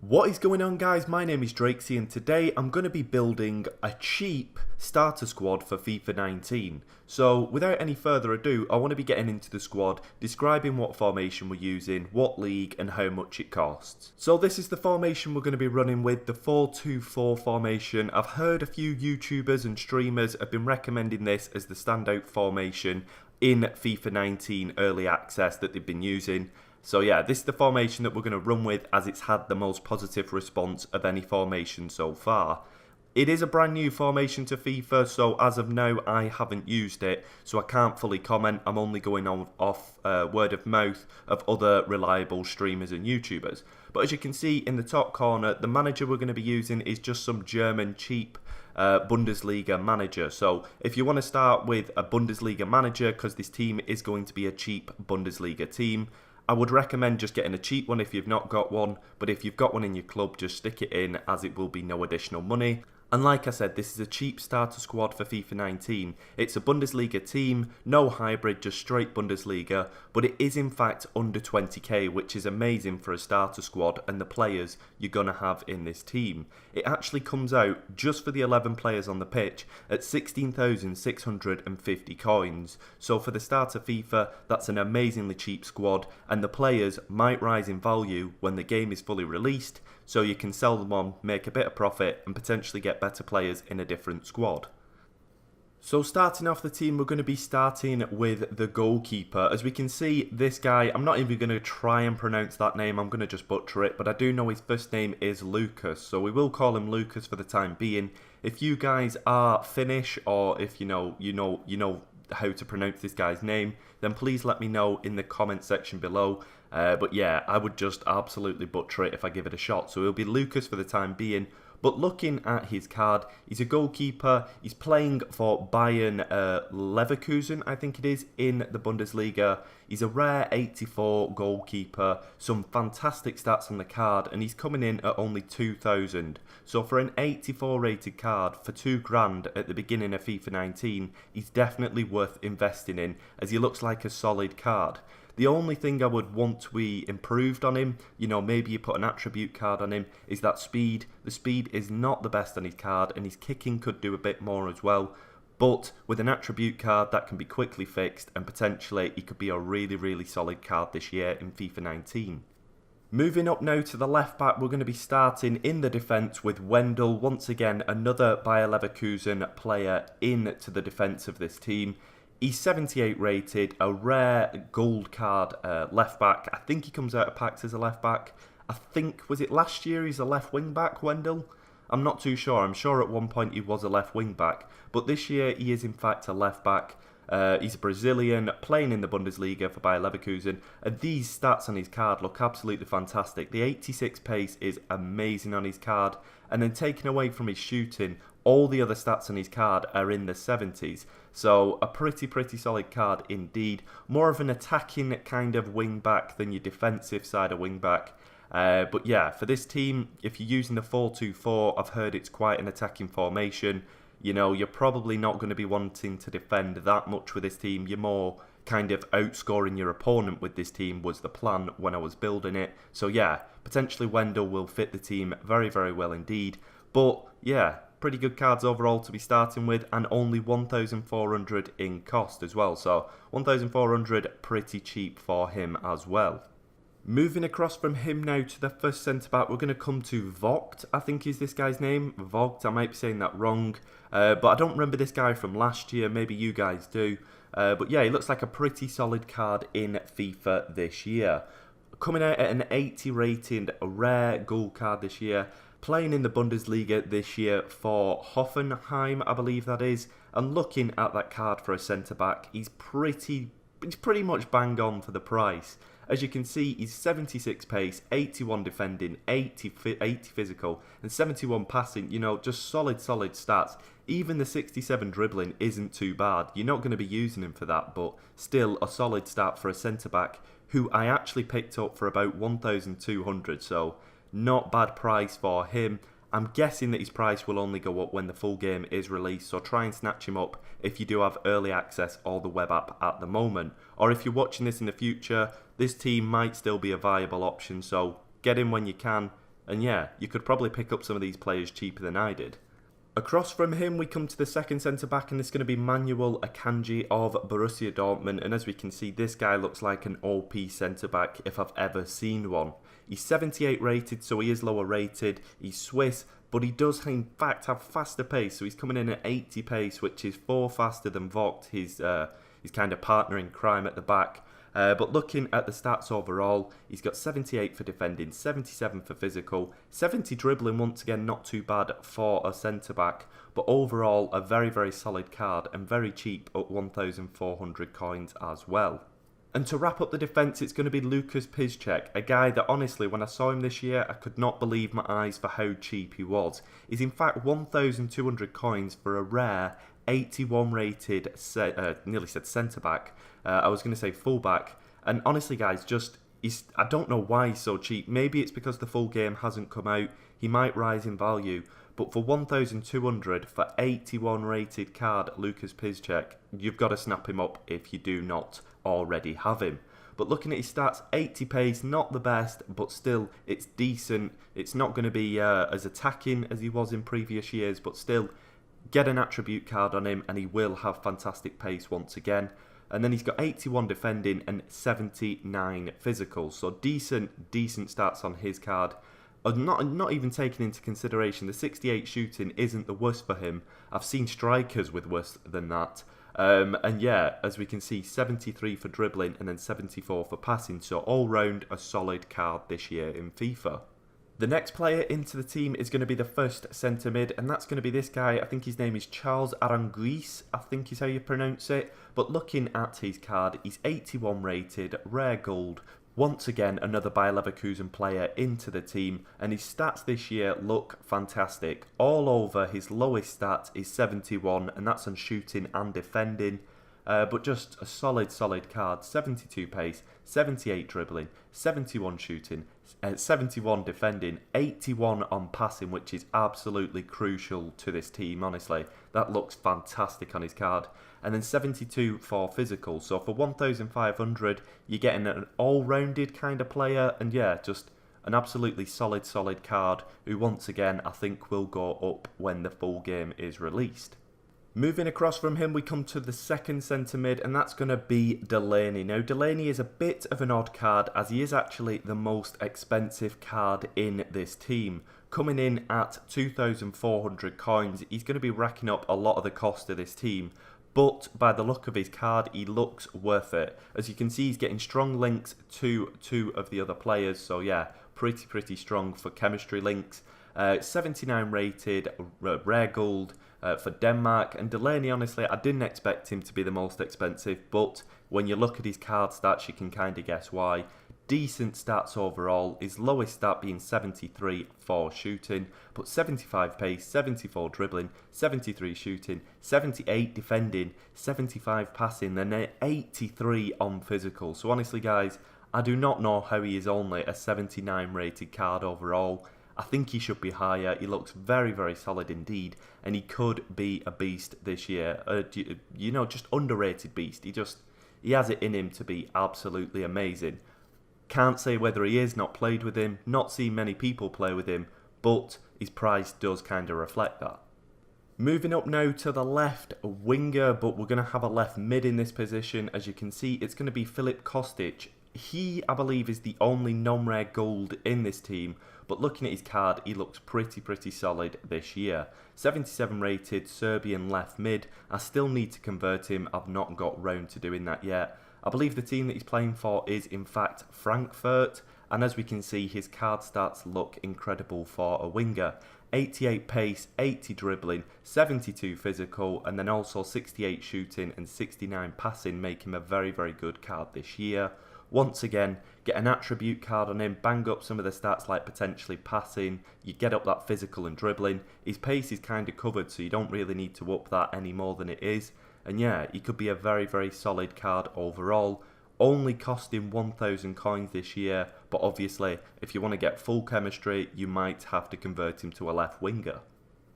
What is going on, guys? My name is Drakesy and today I'm going to be building a cheap starter squad for FIFA 19. So without any further ado, I want to be getting into the squad, describing what formation we're using, what league and how much it costs. So this is the formation we're going to be running with, the 4-2-4 formation. I've heard a few YouTubers and streamers have been recommending this as the standout formation in FIFA 19 early access that they've been using. So yeah, this is the formation that we're going to run with as it's had the most positive response of any formation so far. It is a brand new formation to FIFA, so as of now I haven't used it, so I can't fully comment. I'm only going on off word of mouth of other reliable streamers and YouTubers. But as you can see in the top corner, the manager we're going to be using is just some German cheap Bundesliga manager. So if you want to start with a Bundesliga manager, because this team is going to be a cheap Bundesliga team, I would recommend just getting a cheap one if you've not got one, but if you've got one in your club, just stick it in as it will be no additional money. And like I said, this is a cheap starter squad for FIFA 19. It's a Bundesliga team, no hybrid, just straight Bundesliga, but it is in fact under 20k, which is amazing for a starter squad and the players you're going to have in this team. It actually comes out, just for the 11 players on the pitch, at 16,650 coins. So for the starter FIFA, that's an amazingly cheap squad, and the players might rise in value when the game is fully released, so you can sell them on, make a bit of profit, and potentially get better players in a different squad. So starting off the team, we're going to be starting with the goalkeeper. As we can see, this guy, I'm not even going to try and pronounce that name, I'm going to just butcher it, but I do know his first name is Lucas, so we will call him Lucas for the time being. If you guys are Finnish, or if you know how to pronounce this guy's name, then please let me know in the comment section below. But yeah, I would just absolutely butcher it if I give it a shot. So it'll be Lucas for the time being. But looking at his card, he's a goalkeeper. He's playing for Bayern Leverkusen, I think it is, in the Bundesliga. He's a rare 84 goalkeeper. Some fantastic stats on the card, and he's coming in at only 2,000. So for an 84 rated card for £2,000 at the beginning of FIFA 19, he's definitely worth investing in, as he looks like a solid card. The only thing I would want to be improved on him, maybe you put an attribute card on him, is that speed. The speed is not the best on his card, and his kicking could do a bit more as well. But with an attribute card, that can be quickly fixed, and potentially he could be a really, really solid card this year in FIFA 19. Moving up now to the left back, we're going to be starting in the defence with Wendell. Once again, another Bayer Leverkusen player into the defence of this team. He's 78 rated, a rare gold card left back. I think he comes out of packs as a left back. I think, was it last year he's a left wing back, Wendell? I'm not too sure. I'm sure at one point he was a left wing back. But this year he is in fact a left back. He's a Brazilian playing in the Bundesliga for Bayer Leverkusen, and these stats on his card look absolutely fantastic. The 86 pace is amazing on his card, and then taken away from his shooting, all the other stats on his card are in the 70s. So a pretty solid card indeed. More of an attacking kind of wing back than your defensive side of wing back. But yeah, for this team, if you're using the 4-2-4, I've heard it's quite an attacking formation. You're probably not going to be wanting to defend that much with this team. You're more kind of outscoring your opponent with this team was the plan when I was building it. So yeah, potentially Wendell will fit the team very, very well indeed. But yeah, pretty good cards overall to be starting with, and only 1,400 in cost as well. So 1,400, pretty cheap for him as well. Moving across from him now to the first centre-back, we're going to come to Vogt, I think is this guy's name. Vogt, I might be saying that wrong. But I don't remember this guy from last year, maybe you guys do. But yeah, he looks like a pretty solid card in FIFA this year. Coming out at an 80 rated, a rare gold card this year. Playing in the Bundesliga this year for Hoffenheim, I believe that is. And looking at that card for a centre-back, he's pretty much bang on for the price. As you can see, he's 76 pace, 81 defending, 80 physical, and 71 passing. Just solid stats. Even the 67 dribbling isn't too bad. You're not going to be using him for that, but still a solid stat for a centre-back who I actually picked up for about 1,200, so not bad price for him. I'm guessing that his price will only go up when the full game is released, so try and snatch him up if you do have early access or the web app at the moment. Or if you're watching this in the future, this team might still be a viable option, so get in when you can. And yeah, you could probably pick up some of these players cheaper than I did. Across from him, we come to the second centre-back, and it's going to be Manuel Akanji of Borussia Dortmund. And as we can see, this guy looks like an OP centre-back if I've ever seen one. He's 78 rated, so he is lower rated. He's Swiss, but he does in fact have faster pace. So he's coming in at 80 pace, which is 4 faster than Vogt, his kind of partner in crime at the back. But looking at the stats overall, he's got 78 for defending, 77 for physical, 70 dribbling, once again not too bad for a centre-back, but overall a very, very solid card and very cheap at 1,400 coins as well. And to wrap up the defence, it's going to be Lukas Piszczek, a guy that honestly, when I saw him this year, I could not believe my eyes for how cheap he was. He's in fact 1,200 coins for a rare 81 rated, nearly said centre-back, I was going to say full-back, and honestly guys, I don't know why he's so cheap. Maybe it's because the full game hasn't come out, he might rise in value, but for 1,200 for 81 rated card Lukas Piszczek, you've got to snap him up if you do not already have him. But looking at his stats, 80 pace, not the best, but still, it's decent. It's not going to be as attacking as he was in previous years, but still, get an attribute card on him and he will have fantastic pace once again. And then he's got 81 defending and 79 physical. So decent stats on his card. Not even taking into consideration the 68 shooting isn't the worst for him. I've seen strikers with worse than that. And yeah, as we can see, 73 for dribbling and then 74 for passing. So all round a solid card this year in FIFA. The next player into the team is going to be the first centre mid, and that's going to be this guy. I think his name is Charles Aranguiz, I think is how you pronounce it. But looking at his card, he's 81 rated, rare gold. Once again, another Bayer Leverkusen player into the team, and his stats this year look fantastic. All over, his lowest stat is 71, and that's on shooting and defending. But just a solid card. 72 pace, 78 dribbling, 71 shooting, 71 defending, 81 on passing, which is absolutely crucial to this team, honestly. That looks fantastic on his card. And then 72 for physical. So for 1,500, you're getting an all-rounded kind of player. And yeah, just an absolutely solid card who, once again, I think will go up when the full game is released. Moving across from him, we come to the second centre mid, and that's going to be Delaney. Now, Delaney is a bit of an odd card, as he is actually the most expensive card in this team. Coming in at 2,400 coins, he's going to be racking up a lot of the cost of this team. But by the look of his card, he looks worth it. As you can see, he's getting strong links to 2 of the other players. So yeah, pretty strong for chemistry links. 79 rated, rare gold for Denmark. And Delaney, honestly, I didn't expect him to be the most expensive, but when you look at his card stats, you can kind of guess why. Decent stats overall, his lowest stat being 73 for shooting, but 75 pace, 74 dribbling, 73 shooting, 78 defending, 75 passing, then 83 on physical. So honestly guys, I do not know how he is only a 79 rated card overall. I think he should be higher. He looks very solid indeed, and he could be a beast this year. You know, just underrated beast. He has it in him to be absolutely amazing. Can't say whether he is, not played with him, not seen many people play with him, but his price does kind of reflect that. Moving up now to the left winger, but we're going to have a left mid in this position. As you can see, it's going to be Filip Kostich. He, I believe, is the only non-rare gold in this team, but looking at his card, he looks pretty solid this year. 77 rated Serbian left mid. I still need to convert him. I've not got round to doing that yet. I believe the team that he's playing for is in fact Frankfurt, and as we can see, his card stats look incredible for a winger. 88 pace, 80 dribbling, 72 physical, and then also 68 shooting and 69 passing make him a very good card this year. Once again, get an attribute card on him, bang up some of the stats like potentially passing, you get up that physical and dribbling. His pace is kind of covered, so you don't really need to up that any more than it is. And yeah, he could be a very solid card overall. Only costing 1,000 coins this year, but obviously, if you want to get full chemistry, you might have to convert him to a left winger.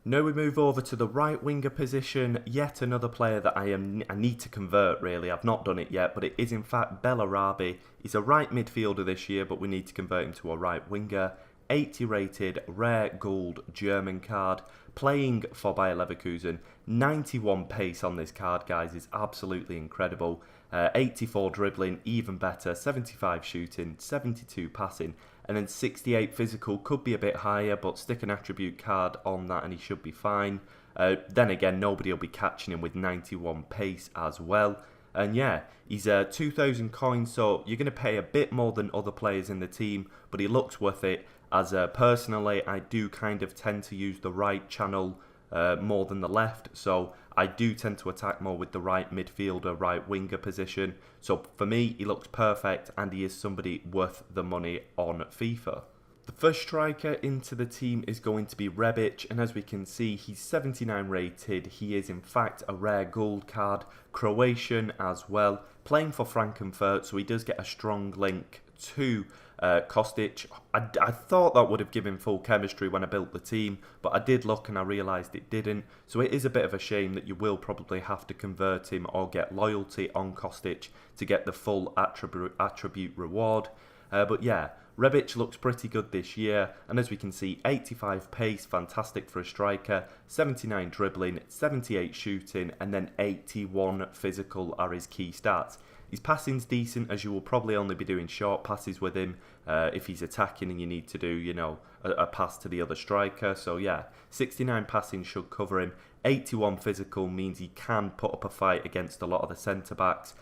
Now we move over to the right winger position, yet another player that I need to convert really. I've not done it yet, but it is in fact Robbie. He's a right midfielder this year, but we need to convert him to a right winger. 80 rated rare gold German card, playing for Bayer Leverkusen. 91 pace on this card, guys, is absolutely incredible. 84 dribbling, even better. 75 shooting, 72 passing, and then 68 physical. Could be a bit higher, but stick an attribute card on that and he should be fine. Then again, nobody will be catching him with 91 pace as well. And yeah, he's 2,000 coins, so you're going to pay a bit more than other players in the team, but he looks worth it. As personally, I do kind of tend to use the right channel more than the left, so I do tend to attack more with the right midfielder, right winger position. So for me, he looks perfect, and he is somebody worth the money on FIFA. The first striker into the team is going to be Rebic, and as we can see, he's 79 rated. He is in fact a rare gold card, Croatian as well, playing for Frankfurt, so he does get a strong link to Kostich. I thought that would have given full chemistry when I built the team, but I did look and I realised it didn't. So it is a bit of a shame that you will probably have to convert him or get loyalty on Kostich to get the full attribute reward. But yeah, Rebic looks pretty good this year, and as we can see, 85 pace, fantastic for a striker, 79 dribbling, 78 shooting, and then 81 physical are his key stats. His passing's decent, as you will probably only be doing short passes with him if he's attacking and you need to do, you know, a pass to the other striker. So yeah, 69 passing should cover him. 81 physical means he can put up a fight against a lot of the centre-backs.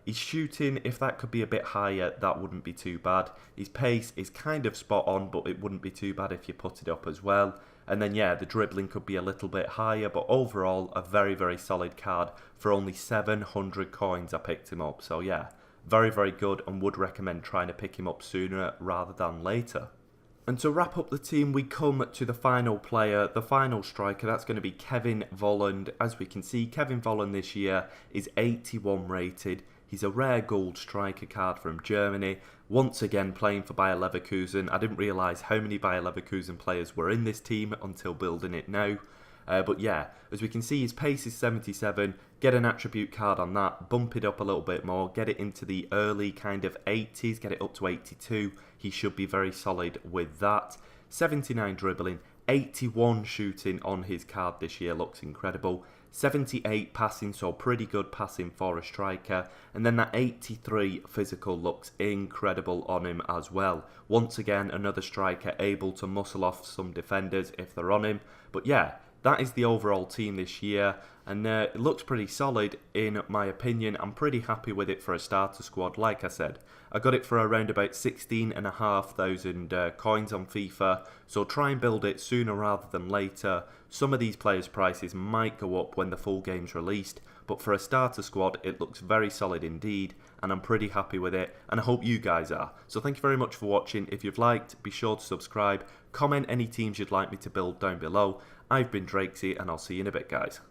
His shooting, if that could be a bit higher, that wouldn't be too bad. His pace is kind of spot on, but it wouldn't be too bad if you put it up as well. And then yeah, the dribbling could be a little bit higher, but overall a very, very solid card. For only 700 coins I picked him up, so yeah, very, very good, and would recommend trying to pick him up sooner rather than later. And to wrap up the team, we come to the final player, the final striker. That's going to be Kevin Volland. As we can see, Kevin Volland this year is 81 rated. He's a rare gold striker card from Germany. Once again, playing for Bayer Leverkusen. I didn't realise how many Bayer Leverkusen players were in this team until building it now. But yeah, as we can see, his pace is 77. Get an attribute card on that, bump it up a little bit more, get it into the early kind of 80s, get it up to 82. He should be very solid with that. 79 dribbling, 81 shooting on his card this year, looks incredible. 78 passing, so pretty good passing for a striker. And then that 83 physical looks incredible on him as well. Once again, another striker able to muscle off some defenders if they're on him. But yeah, that is the overall team this year, and it looks pretty solid in my opinion. I'm pretty happy with it for a starter squad. Like I said, I got it for around about 16,500 coins on FIFA, so try and build it sooner rather than later. Some of these players' prices might go up when the full game's released, but for a starter squad it looks very solid indeed, and I'm pretty happy with it, and I hope you guys are. So thank you very much for watching. If you've liked, be sure to subscribe, comment any teams you'd like me to build down below. I've been Drakesy, and I'll see you in a bit, guys.